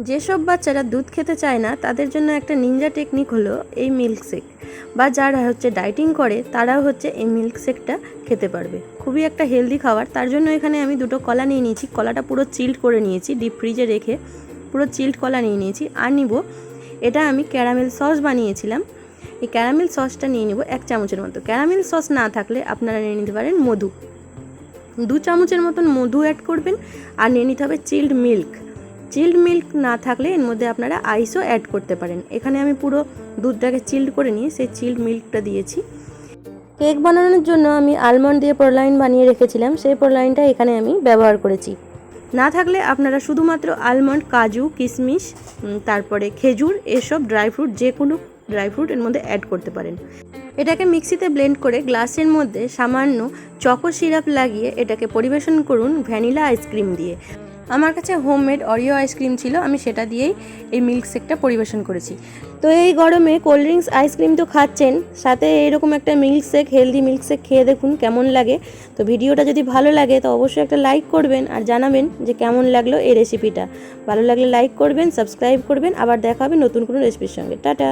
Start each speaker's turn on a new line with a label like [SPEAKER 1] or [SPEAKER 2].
[SPEAKER 1] যেসব বাচ্চারা দুধ খেতে চায় না তাদের জন্য একটা নিনজা টেকনিক হলো এই মিল্কশেক, বা যারা ডাইটিং করে তারাও এই মিল্কশেকটা খেতে পারবে। খুবই একটা হেলদি খাবার। তার জন্য এখানে আমি দুটো কলা নিয়ে নিয়েছি। কলাটা পুরো চিল্ড করে নিয়েছি, ডিপ ফ্রিজে রেখে পুরো চিল্ড কলা নিয়ে নিয়েছি। আর নিব, এটা আমি ক্যারামেল সস বানিয়েছিলাম, এই ক্যারামেল সসটা নিয়ে নিব 1 চামচের মতো। ক্যারামেল সস না থাকলে আপনারা নিয়ে নিতে পারেন মধু, 2 চামচের মতন মধু অ্যাড করবেন। আর নিয়ে নিতে হবে চিল্ড মিল্ক। চিল্ড মিল্ক না থাকলে এর মধ্যে আপনারা আইসও অ্যাড করতে পারেন। এখানে আমি পুরো দুধটাকে চিল্ড করে নিয়ে সেই চিল্ড মিল্কটা দিয়েছি। কেক বানানোর জন্য আমি আলমন্ড দিয়ে প্রোলাইন বানিয়ে রেখেছিলাম, সেই প্রোলাইনটা এখানে আমি ব্যবহার করেছি। না থাকলে আপনারা শুধুমাত্র আলমন্ড, কাজু, কিশমিশ, তারপরে খেজুর, এসব ড্রাই ফ্রুট, যে কোনো ড্রাই ফ্রুট এর মধ্যে অ্যাড করতে পারেন। এটাকে মিক্সিতে ব্লেন্ড করে গ্লাসের মধ্যে সামান্য চকো সিরাপ লাগিয়ে এটাকে পরিবেশন করুন ভ্যানিলা আইসক্রিম দিয়ে। আমার কাছে হোমমেড অরিও আইসক্রিম ছিল, আমি সেটা দিয়েই এই মিল্কশেকটা পরিবেশন করেছি। তো এই গরমে কোল্ড ড্রিঙ্কস, আইসক্রিম তো খাচ্ছেন, সাথে এরকম একটা মিল্কশেক, হেলদি মিল্কশেক খেয়ে দেখুন কেমন লাগে। তো ভিডিওটা যদি ভালো লাগে তো অবশ্যই একটা লাইক করবেন আর জানাবেন যে কেমন লাগলো এই রেসিপিটা। ভালো লাগলে লাইক করবেন, সাবস্ক্রাইব করবেন। আবার দেখা হবে নতুন কোনো রেসিপির সঙ্গে। টাটা।